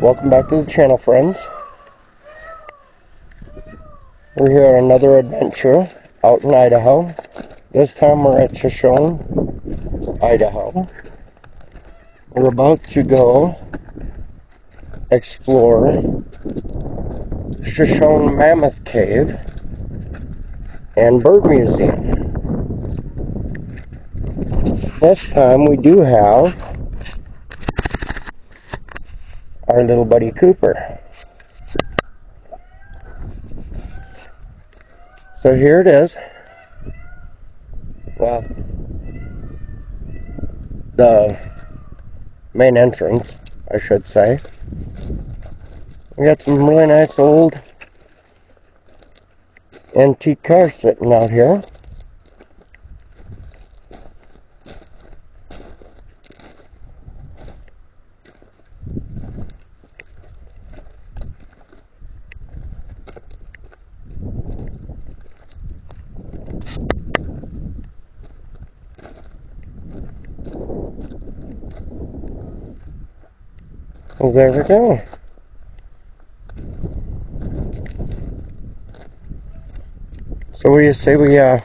Welcome back to the channel, friends. We're here on another adventure out in Idaho. This time we're at Shoshone, Idaho. We're about to go explore Shoshone Mammoth Cave and Bird Museum. This time we do have our little buddy Cooper. So here it is. Well, the main entrance, I should say. We got some really nice old antique cars sitting out here. Well, there we go. So what do you say we head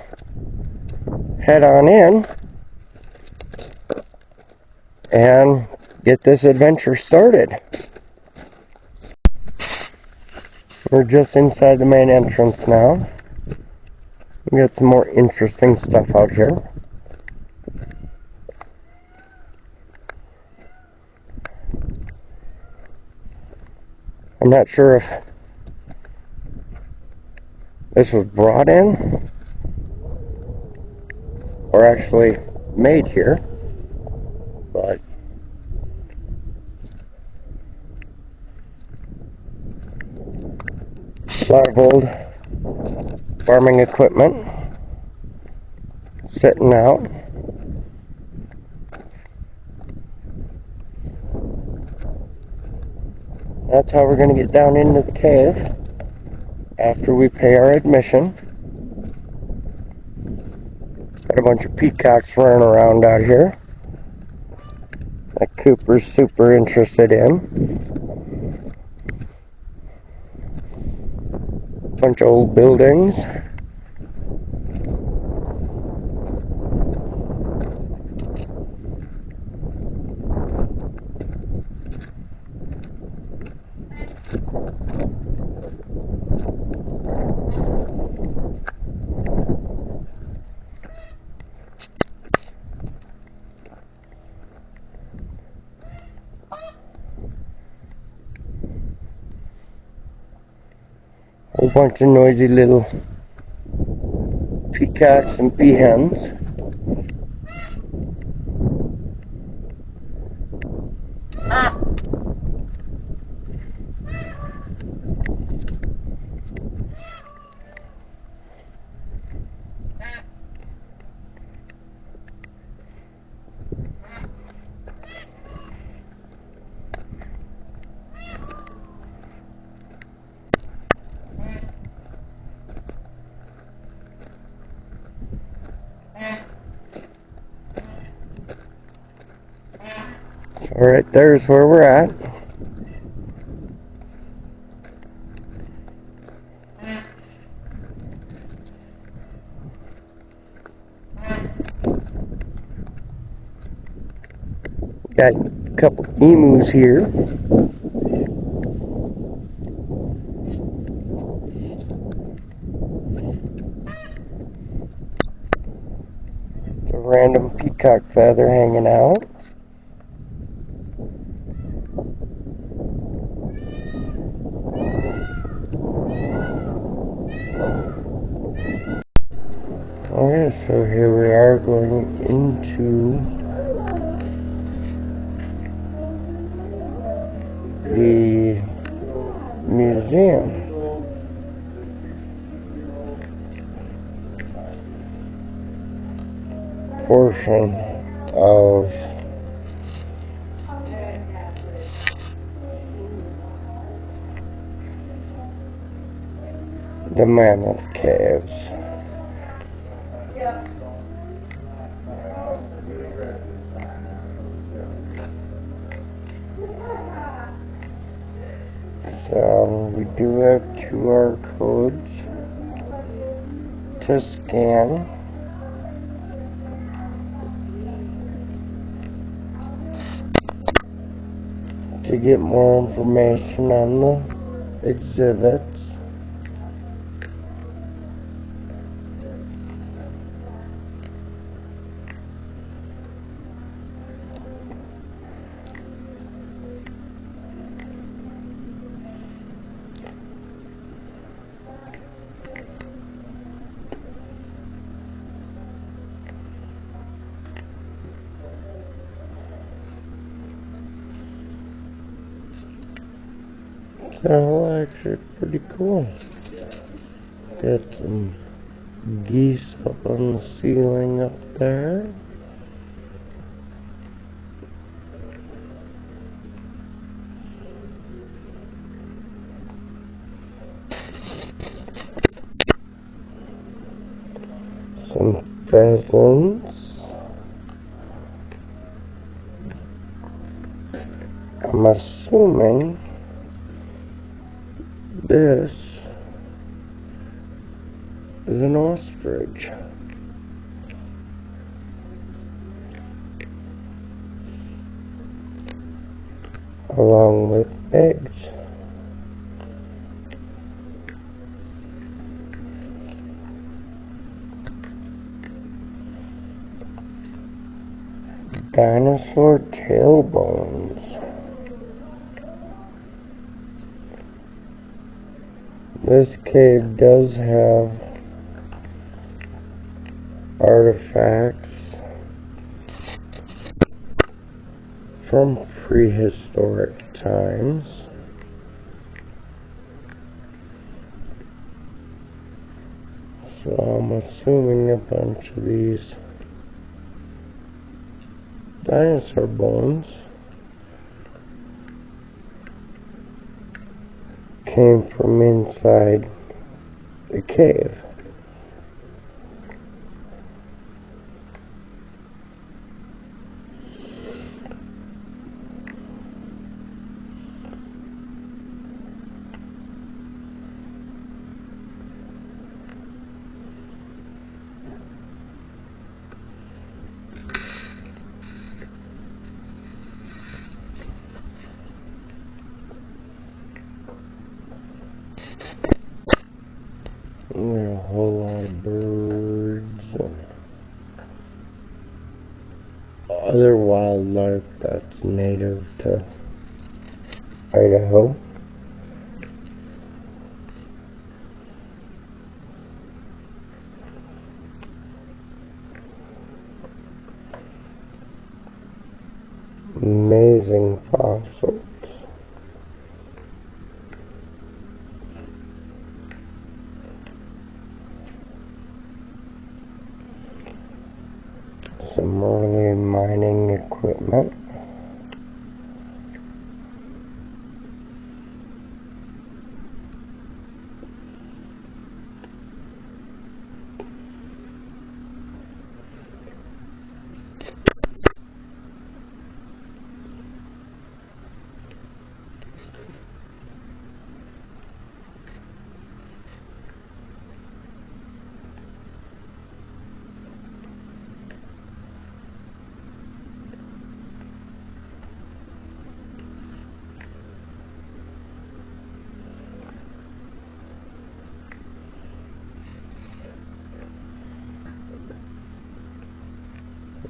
on in and get this adventure started? We're just inside the main entrance now. We got some more interesting stuff out here. I'm not sure if this was brought in or actually made here, but a lot of old farming equipment sitting out. That's how we're going to get down into the cave after we pay our admission. Got a bunch of peacocks running around out here that Cooper's super interested in. Bunch of old buildings. A bunch of noisy little peacocks and peahens. So right there's where we're at. Got a couple emus here. It's a random peacock feather hanging out. Okay, so here we are going into the museum. Portion of the Mammoth Caves. we do have QR codes to scan. To get more information on the exhibits. So actually pretty cool. Got some geese up on the ceiling up there. Some pheasants. I'm assuming this is an ostrich. Along with eggs. Dinosaur tailbones. This cave does have artifacts from prehistoric times. So I'm assuming a bunch of these dinosaur bones came from inside the cave. There are a whole lot of birds and other wildlife that's native to Idaho. Amazing fossils. Some early mining equipment.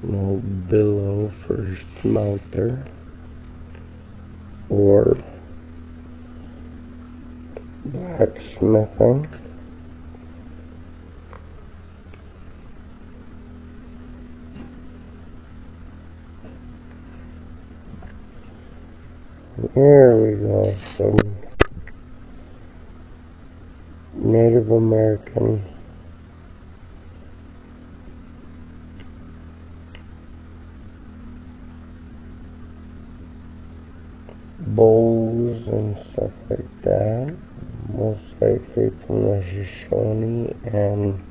An old billow for smelter or blacksmithing. Here we go, some Native American bowls and stuff like that, most likely from the Shoshone and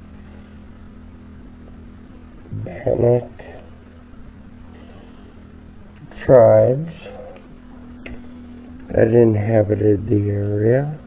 Mammoth tribes. that inhabited the area.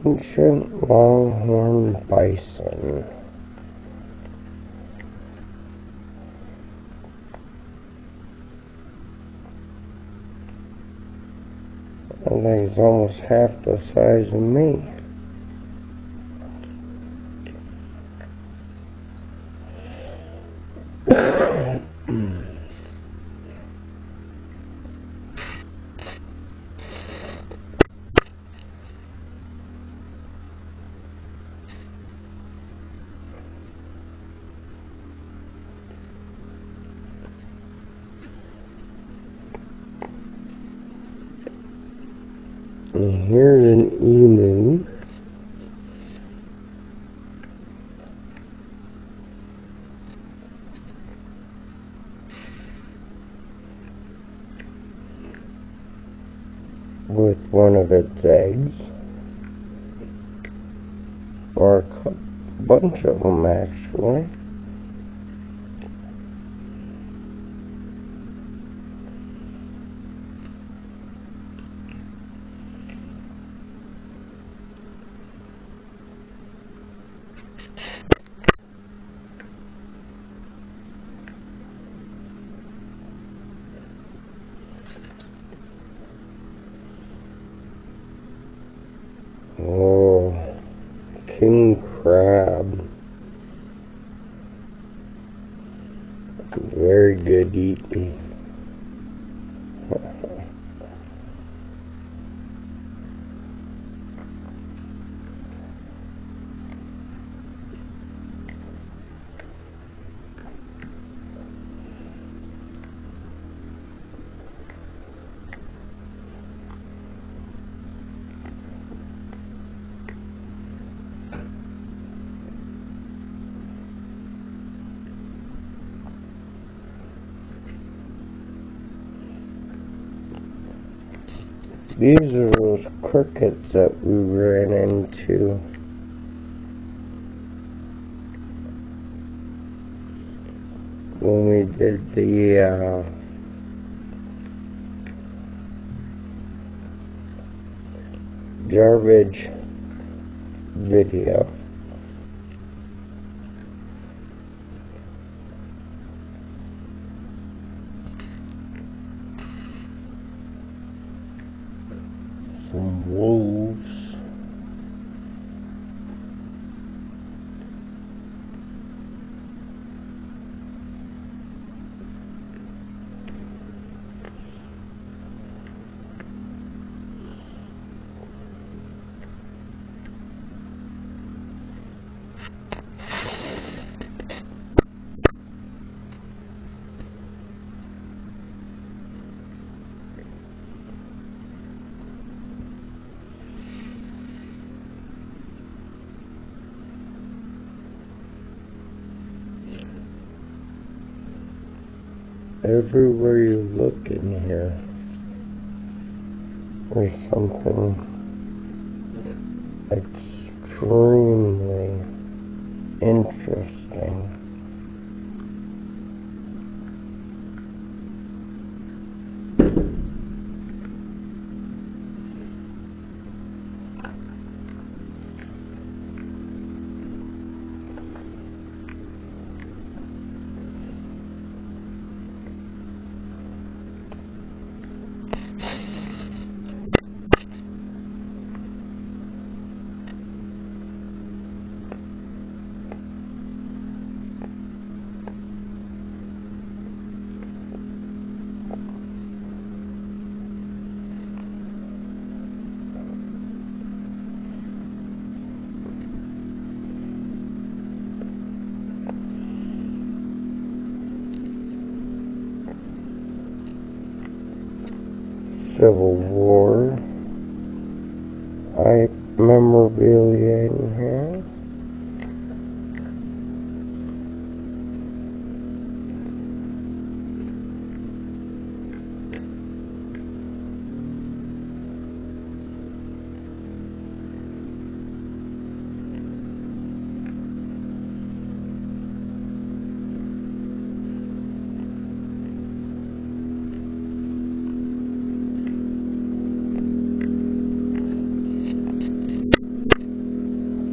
Ancient longhorn bison. I think it's almost half the size of me. And here's an emu. With one of its eggs. Or a bunch of them, actually. Oh, king crab. Very good eating. These are those crickets that we ran into. When we did the garbage video. Some wolves. Everywhere you look in here, there's something extremely interesting. Civil War memorabilia in here.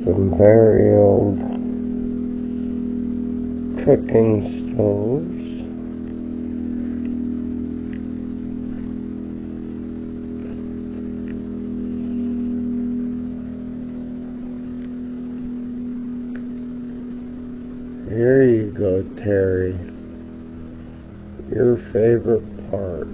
Some very old cooking stoves. Here you go, Terry. Your favorite part.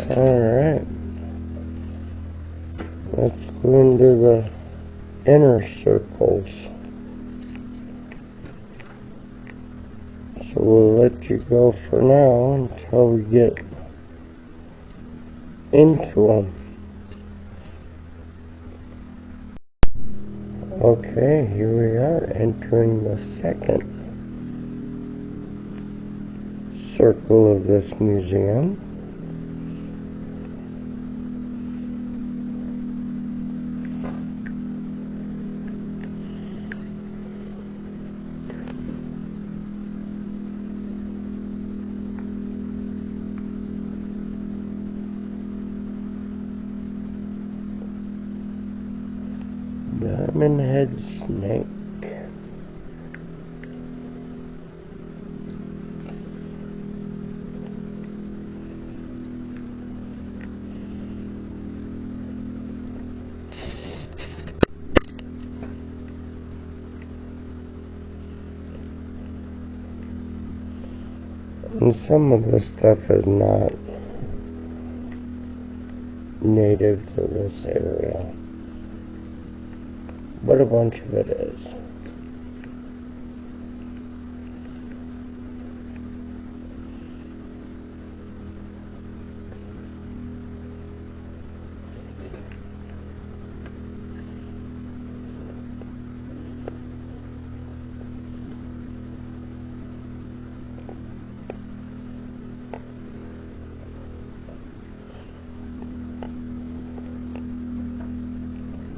Alright, let's go into the inner circles. So we'll let you go for now until we get into them. Okay, here we are entering the second circle of this museum. Diamond head snake. And some of this stuff is not native to this area, but a bunch of it is.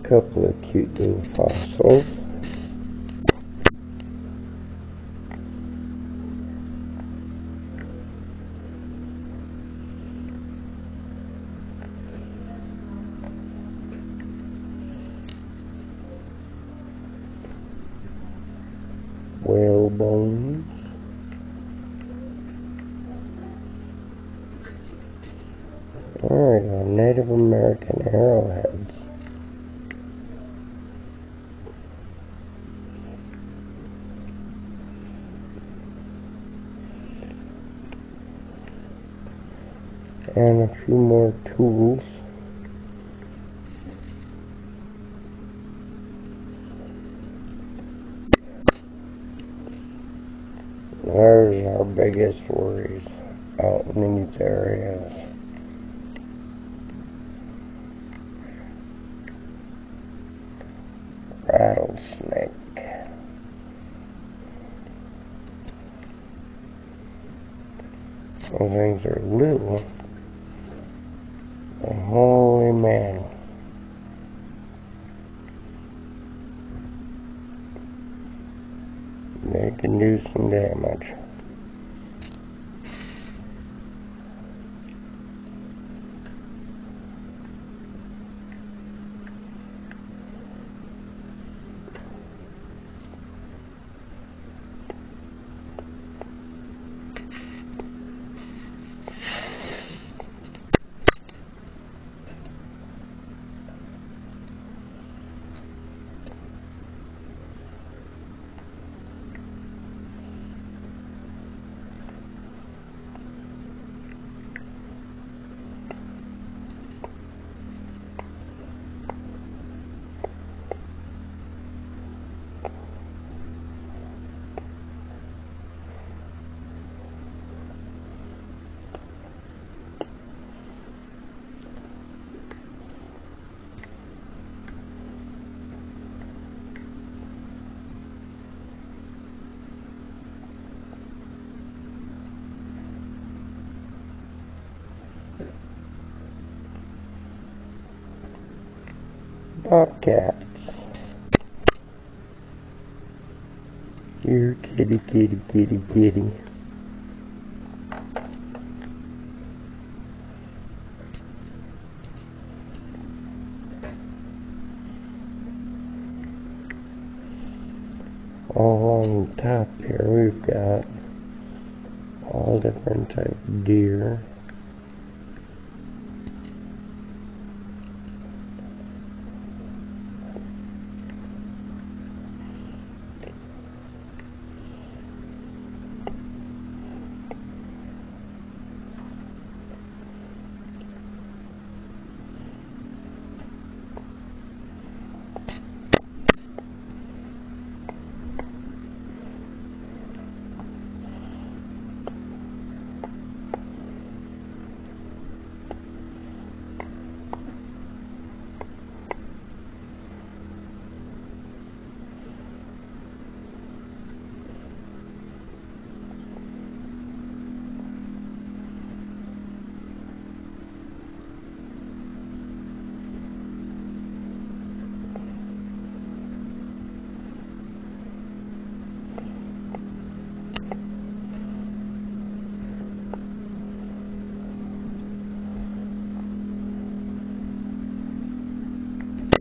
Couple of cute little fossils. Whale bones. There we go, Native American arrowheads. And a few more tools. There's our biggest worries out in these areas. Rattlesnake. Those things are little. But holy man. They can do some damage. bobcats. Here, kitty, kitty, kitty, kitty. All on top here we've got all different type of deer.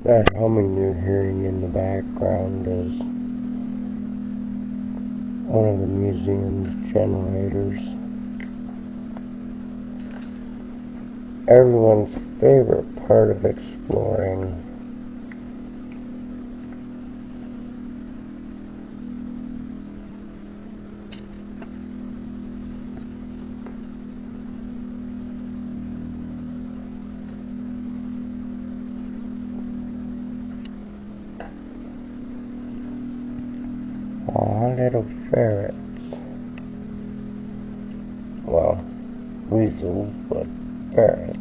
That humming you're hearing in the background is one of the museum's generators. Everyone's favorite part of exploring. Aw, little ferrets. Well, weasels, but ferrets.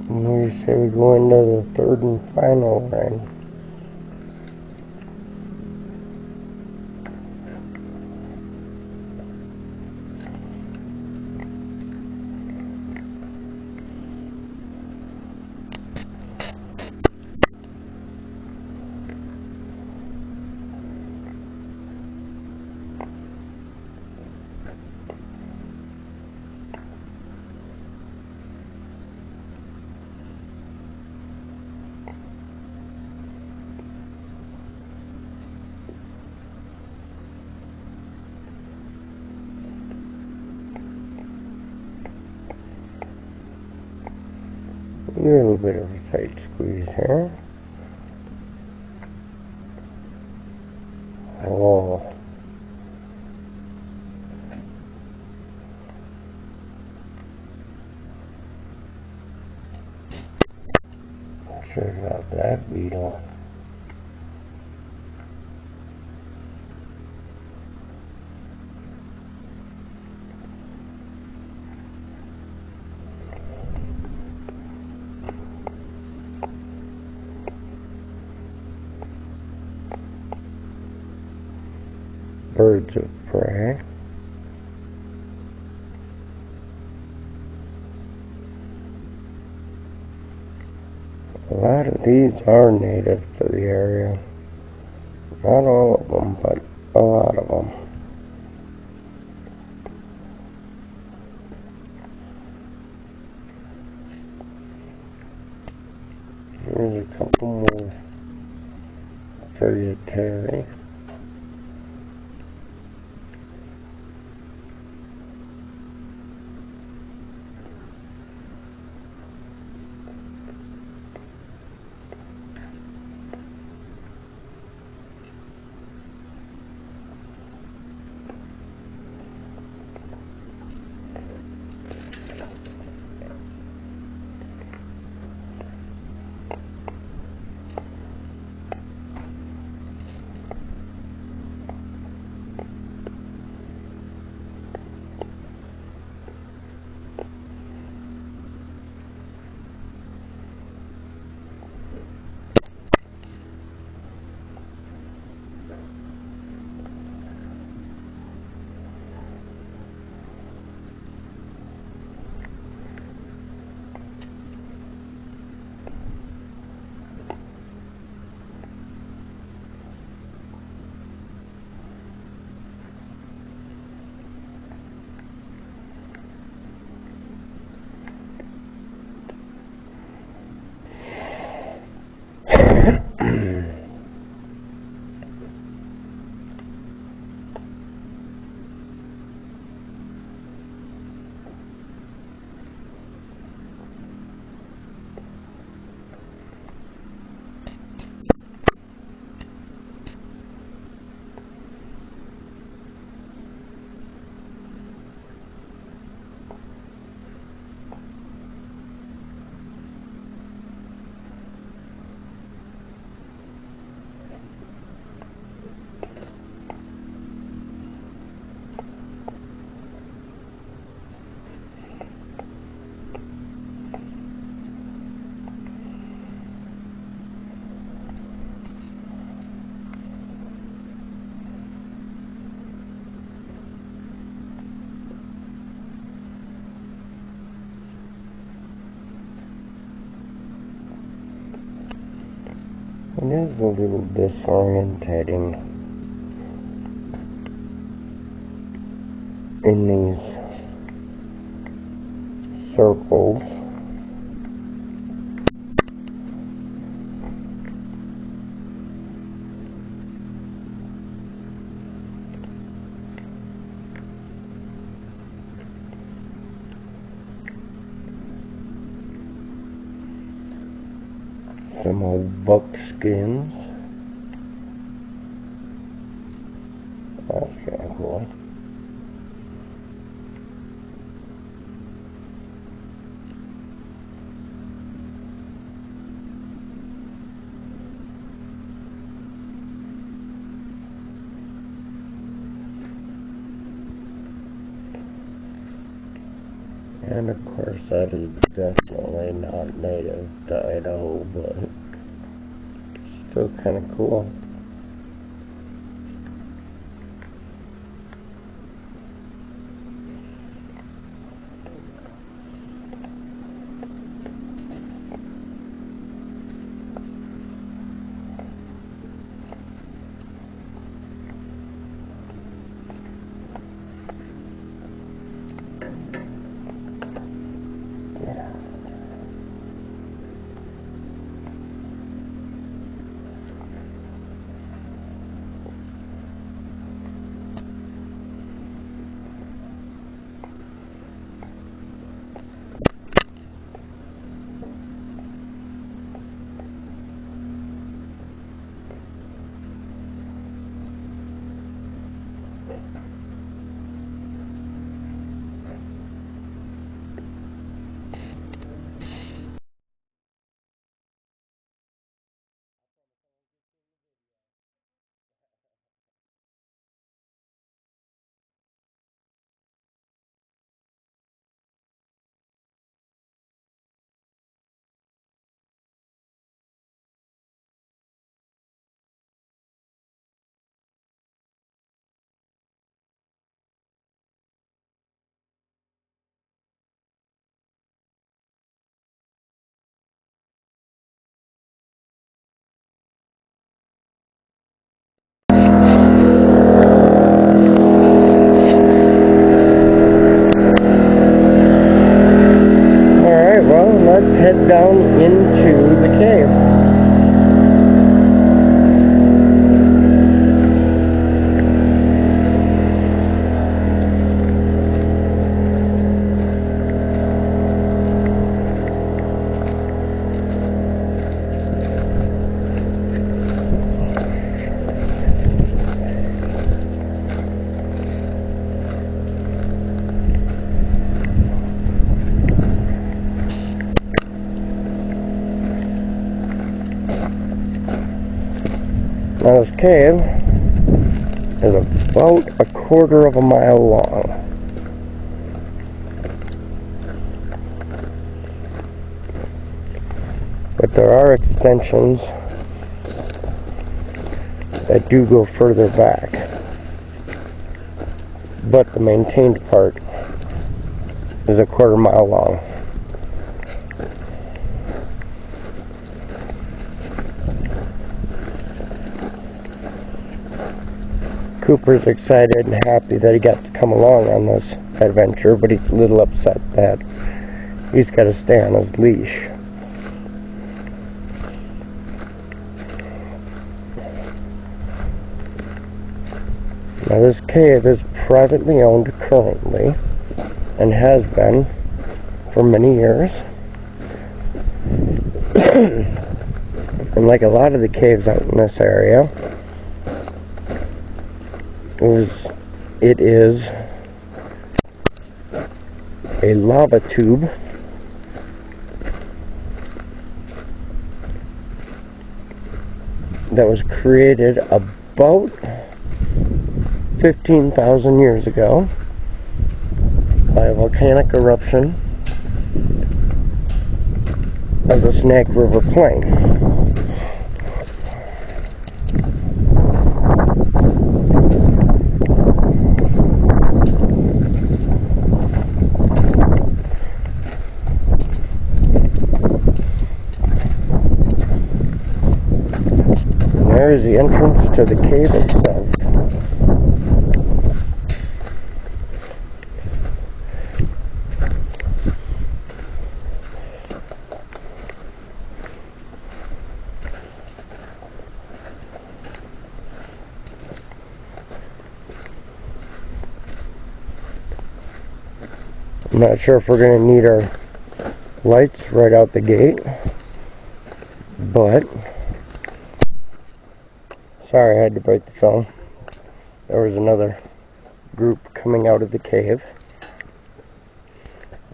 And we say we go into the third and final ring. A little bit of a tight squeeze here. Oh. Sure got that beetle. Birds of prey. A lot of these are native to the area. Not all of them, but a lot of them. Here's a couple more for you, Terry. It is a little disorientating in these circles. Some old buck skins. That's kind of cool. And of course that is definitely not native to Idaho, but still kind of cool. Alright, well, let's head down into the cave. Now this cave is about 1/4 of a mile long. But there are extensions that do go further back. But the maintained part is 1/4 mile long. Cooper's excited and happy that he got to come along on this adventure, but he's a little upset that he's got to stay on his leash. Now this cave is privately owned currently and has been for many years. And like a lot of the caves out in this area, it is a lava tube that was created about 15,000 years ago by a volcanic eruption of the Snake River Plain. There is the entrance to the cave itself. I'm not sure if we're going to need our lights right out the gate, but sorry I had to break the film. There was another group coming out of the cave.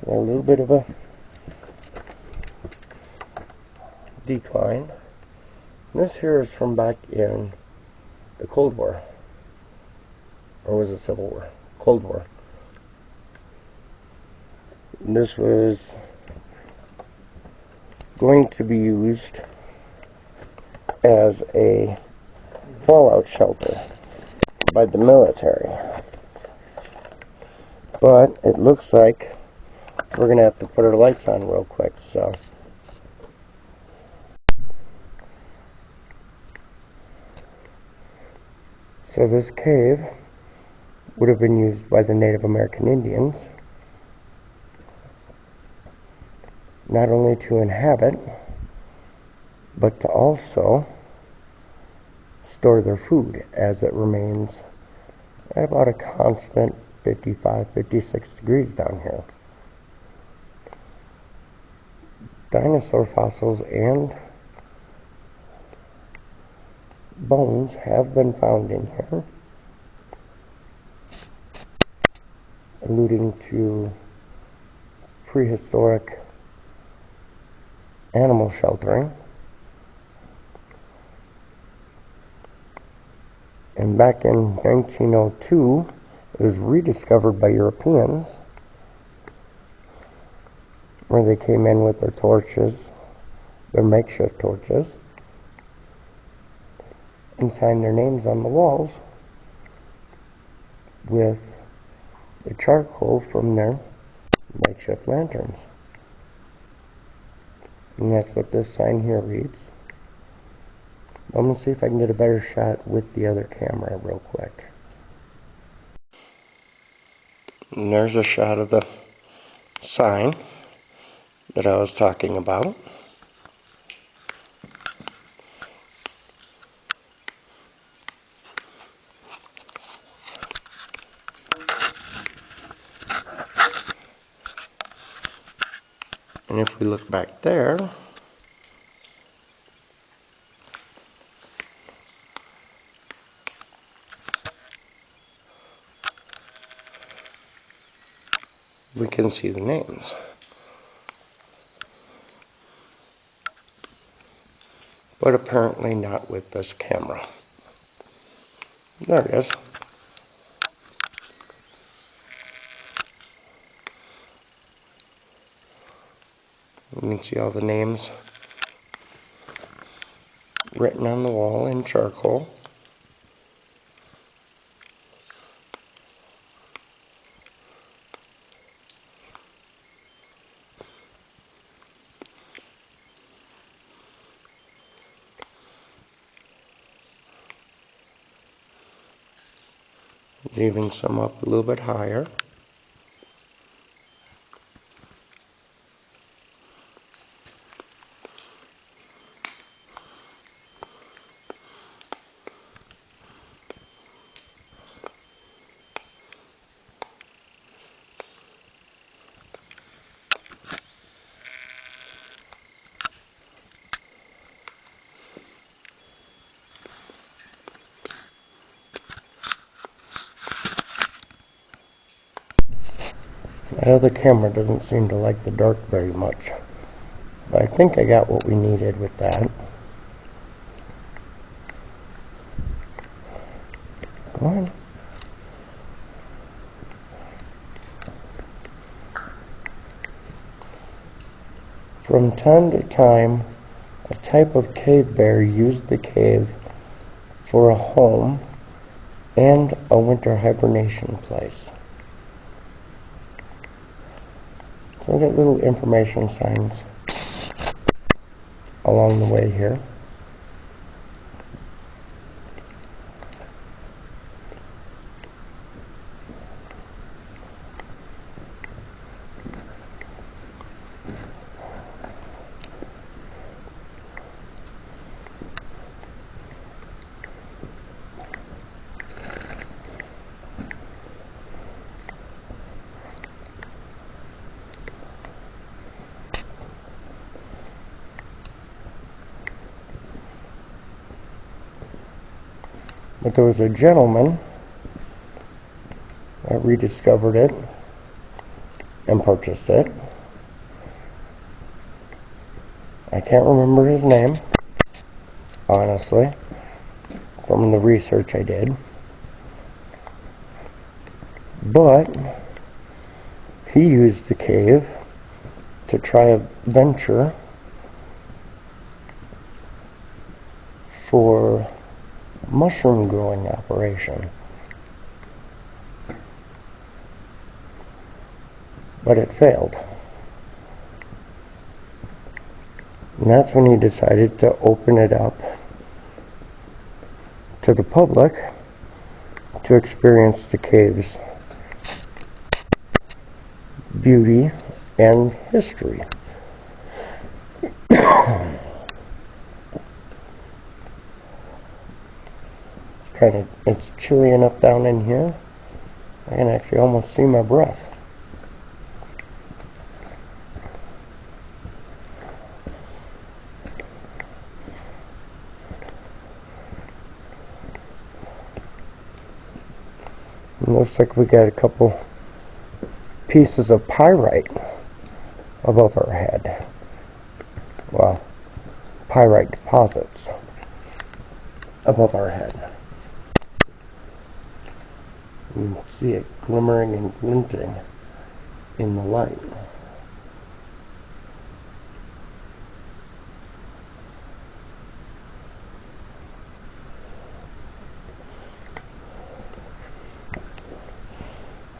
A little bit of a decline. This here is from back in the Cold War. Or was it Civil War? Cold War. This was going to be used as a fallout shelter by the military. But it looks like we're going to have to put our lights on real quick, so. So this cave would have been used by the Native American Indians not only to inhabit, but to also store their food, as it remains at about a constant 55, 56 degrees down here. Dinosaur fossils and bones have been found in here, alluding to prehistoric animal sheltering. And back in 1902, it was rediscovered by Europeans, where they came in with their torches, their makeshift torches, and signed their names on the walls with the charcoal from their makeshift lanterns. And that's what this sign here reads. I'm going to see if I can get a better shot with the other camera real quick. And there's a shot of the sign that I was talking about. And if we look back there, we can see the names. But apparently not with this camera. There it is. You can see all the names written on the wall in charcoal. Leaving some up a little bit higher. That other camera doesn't seem to like the dark very much. But I think I got what we needed with that. Go on. From time to time, a type of cave bear used the cave for a home and a winter hibernation place. So we got little information signs along the way here. But there was a gentleman that rediscovered it and purchased it. I can't remember his name, honestly, from the research I did. But he used the cave to try a venture for mushroom growing operation. But it failed. And that's when he decided to open it up to the public to experience the cave's beauty and history. It's chilly enough down in here, I can actually almost see my breath. It looks like we got a couple pieces of pyrite above our head. Well, pyrite deposits above our head. You can see it glimmering and glinting in the light.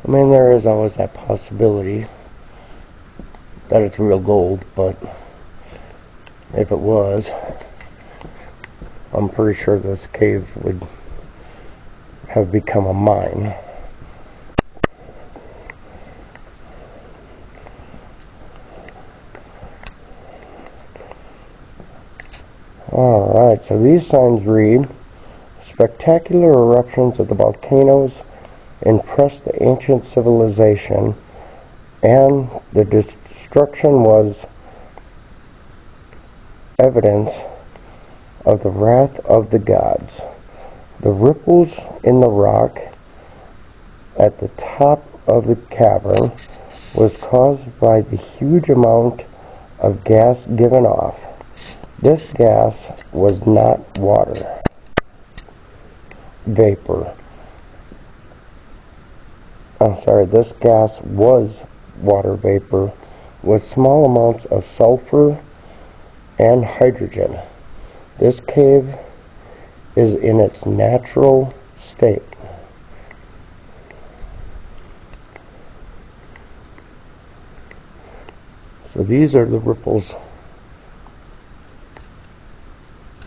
I mean, there is always that possibility that it's real gold, but if it was, I'm pretty sure this cave would have become a mine. Alright, so these signs read, spectacular eruptions of the volcanoes impressed the ancient civilization, and the destruction was evidence of the wrath of the gods. The ripples in the rock at the top of the cavern was caused by the huge amount of gas given off. This gas was not water vapor. This gas was water vapor with small amounts of sulfur and hydrogen. This cave is in its natural state. So these are the ripples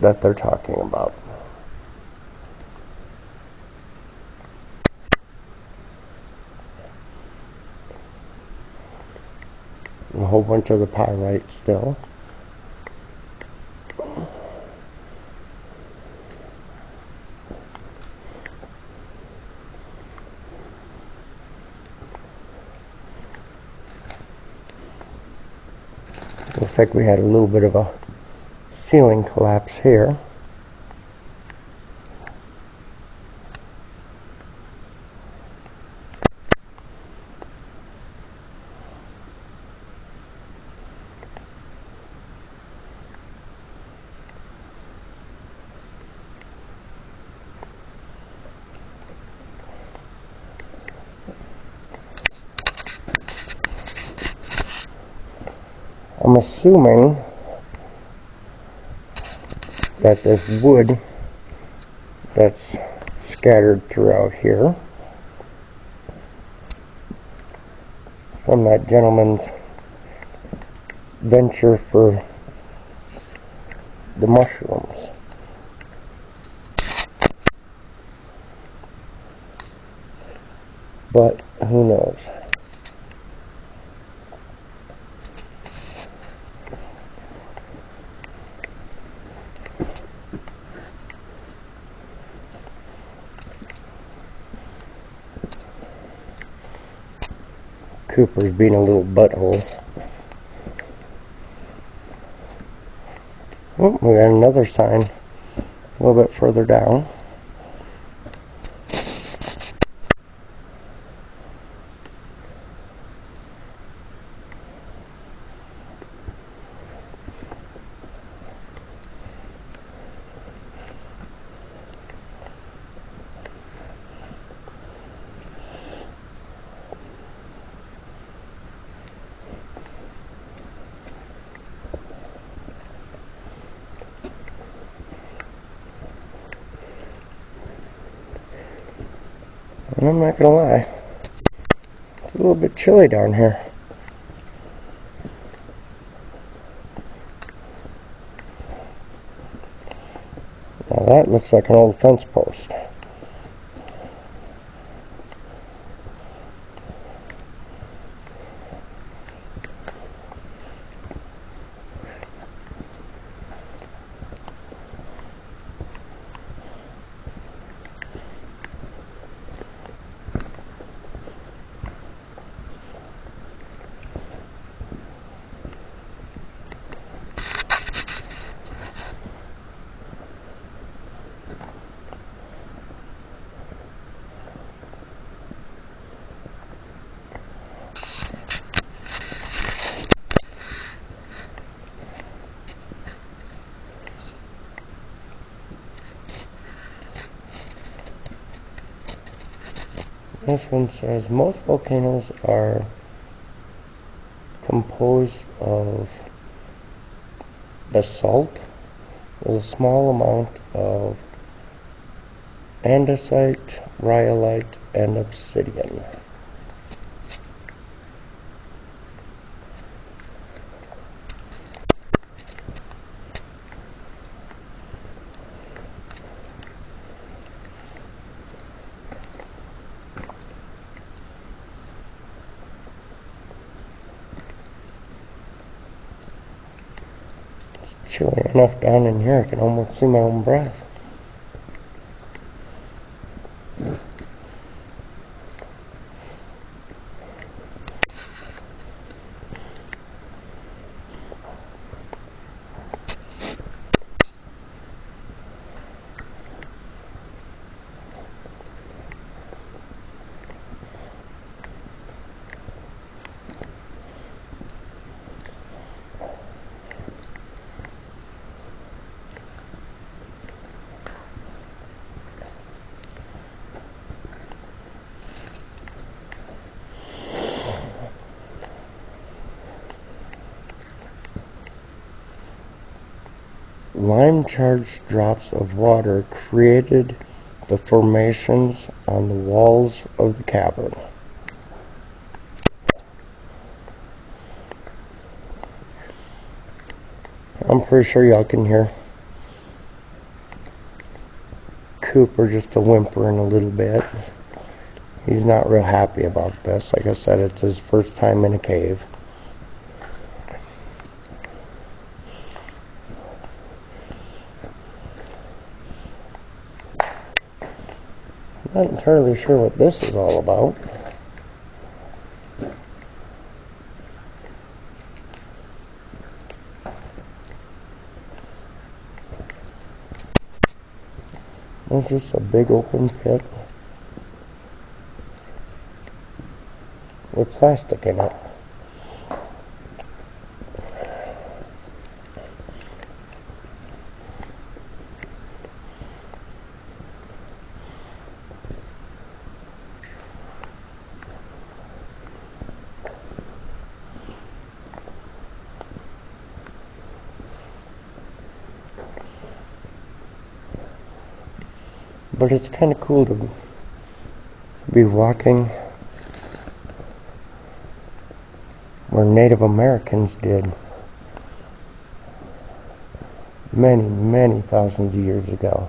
that they're talking about. A whole bunch of the pyrite still. Looks like we had a little bit of a ceiling collapse here. I'm assuming that this wood that's scattered throughout here from that gentleman's venture for the mushrooms. But who knows? Cooper's being a little butthole. Oh, we got another sign a little bit further down. And I'm not gonna lie, it's a little bit chilly down here. Now that looks like an old fence post. This one says most volcanoes are composed of basalt with a small amount of andesite, rhyolite, and obsidian. Chilly enough down in here I can almost see my own breath. Lime-charged drops of water created the formations on the walls of the cavern. I'm pretty sure y'all can hear Cooper just whimpering a little bit. He's not real happy about this. Like I said, it's his first time in a cave. Not entirely sure what this is all about. It's just a big open pit with plastic in it. But it's kind of cool to be walking where Native Americans did many, many thousands of years ago.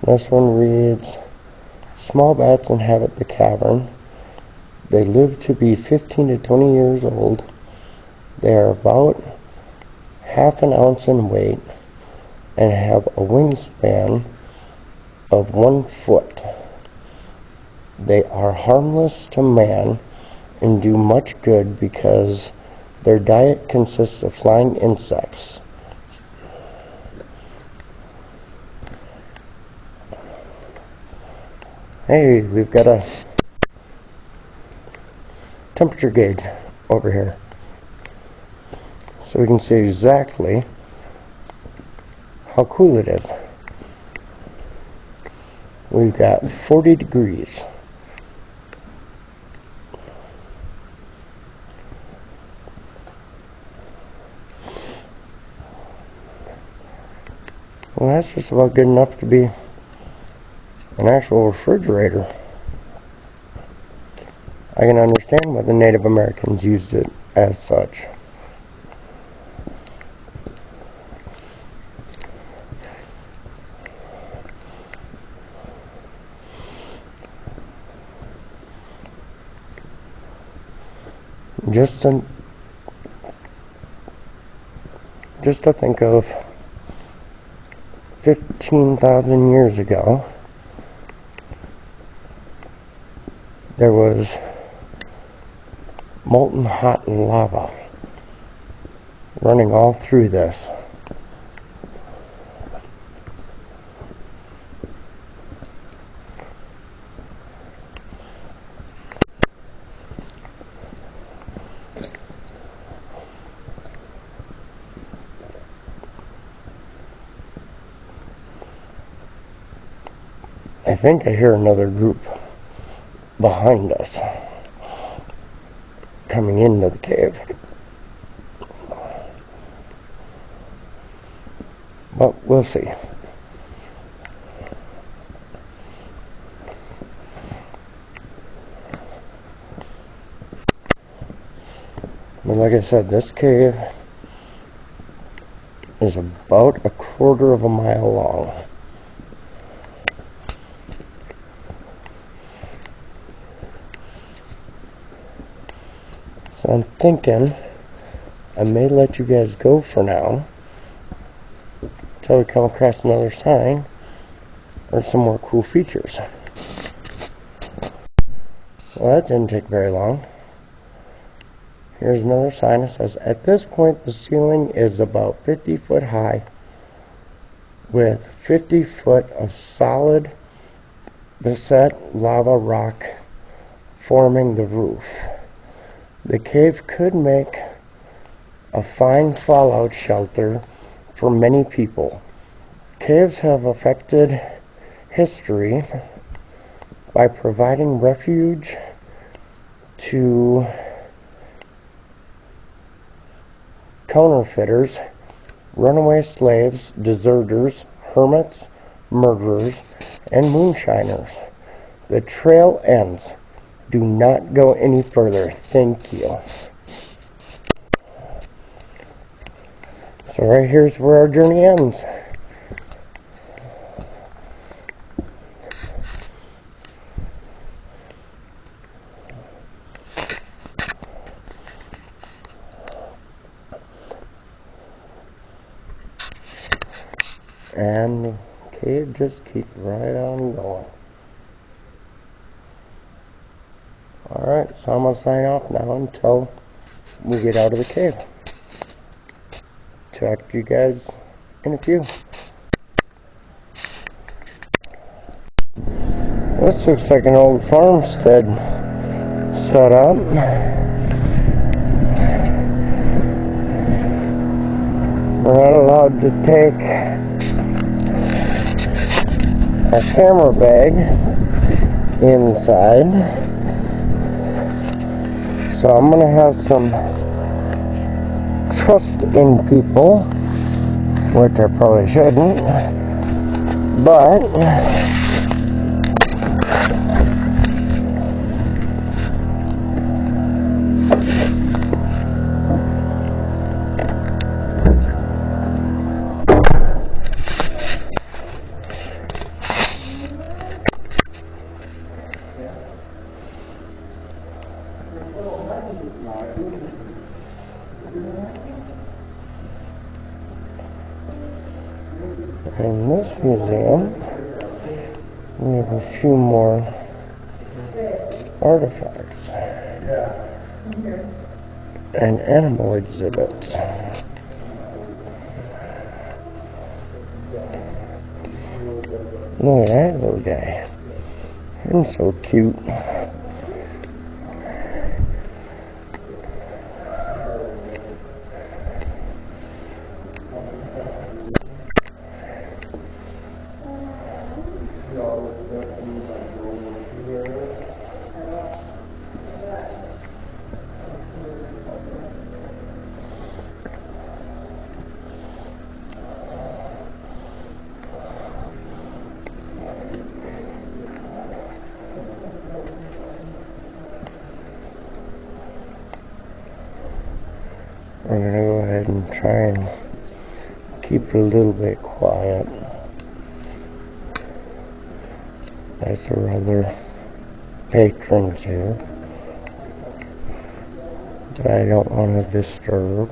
This one reads, small bats inhabit the cavern. They live to be 15 to 20 years old. They are about half an ounce in weight and have a wingspan of 1 foot. They are harmless to man and do much good because their diet consists of flying insects. Hey, we've got a temperature gauge over here, so we can see exactly how cool it is. We've got 40 degrees. Well, that's just about good enough to be an actual refrigerator. I can understand why the Native Americans used it as such. Just to think of 15,000 years ago, there was molten hot lava running all through this. I think I hear another group behind us coming into the cave. But we'll see. But like I said, this cave is about 1/4 of a mile long. So I'm thinking I may let you guys go for now until we come across another sign or some more cool features. Well, that didn't take very long. Here's another sign that says, at this point the ceiling is about 50 foot high with 50 foot of solid beset lava rock forming the roof. The cave could make a fine fallout shelter for many people. Caves have affected history by providing refuge to counterfeiters, runaway slaves, deserters, hermits, murderers, and moonshiners. The trail ends. Do not go any further. Thank you. So right here's where our journey ends. And the cave just keeps right on going. Alright, so I'm going to sign off now until we get out of the cave. Talk to you guys in a few. This looks like an old farmstead set up. We're not allowed to take a camera bag inside. So I'm going to have some trust in people, which I probably shouldn't, but in this museum, we have a few more artifacts and animal exhibits. Look at that little guy. He's so cute. We're going to go ahead and try and keep it a little bit quiet, as there are other patrons here that I don't want to disturb.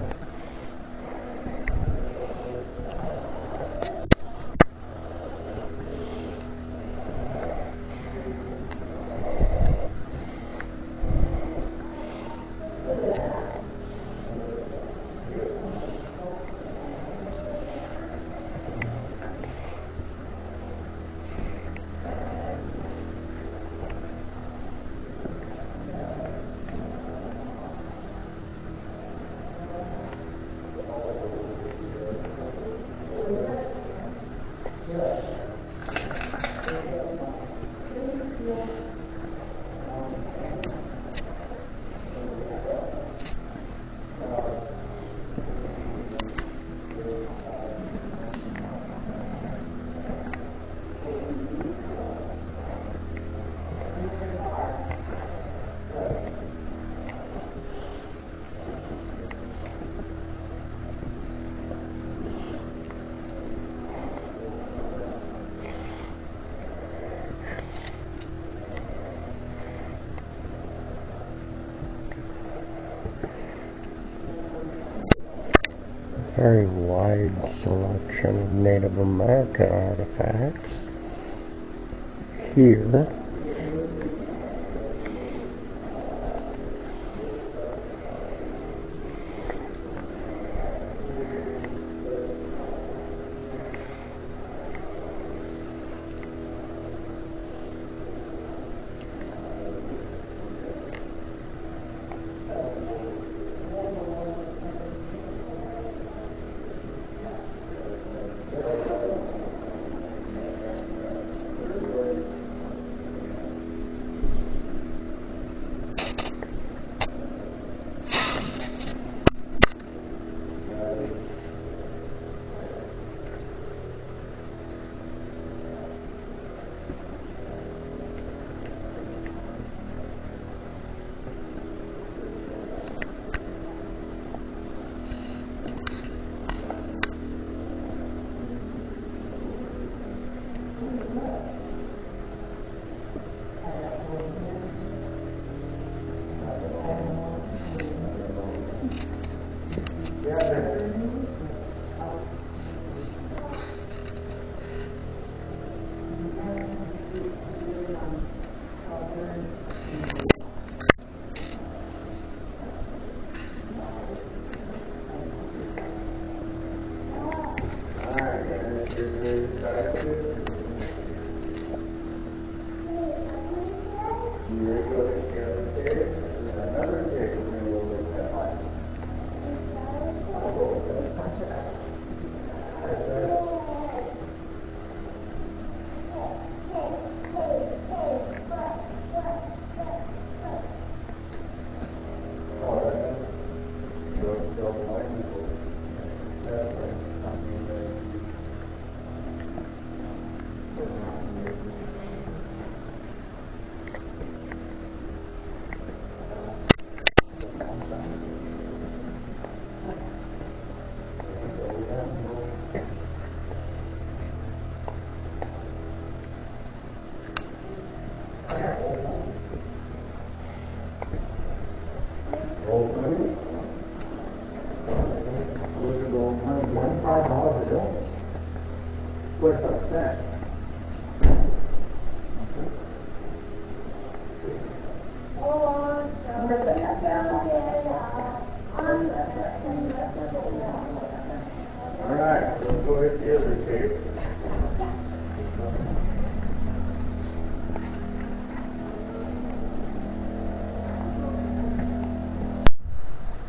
Very wide selection of Native American artifacts here.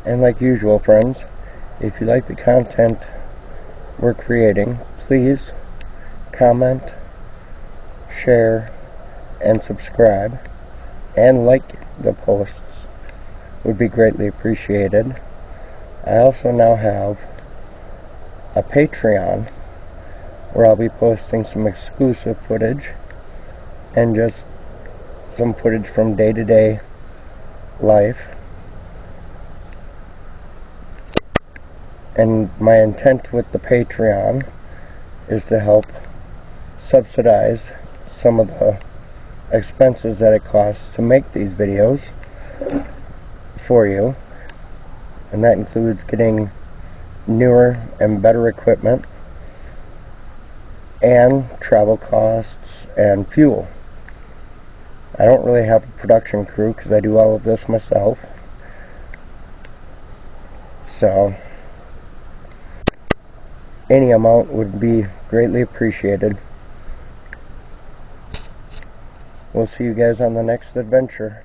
And like usual, friends, if you like the content we're creating, please comment, share, and subscribe, and like the posts would be greatly appreciated. I also now have a Patreon where I'll be posting some exclusive footage and just some footage from day-to-day life. And my intent with the Patreon is to help subsidize some of the expenses that it costs to make these videos for you. And that includes getting newer and better equipment, and travel costs and fuel. I don't really have a production crew because I do all of this myself. So any amount would be greatly appreciated. We'll see you guys on the next adventure.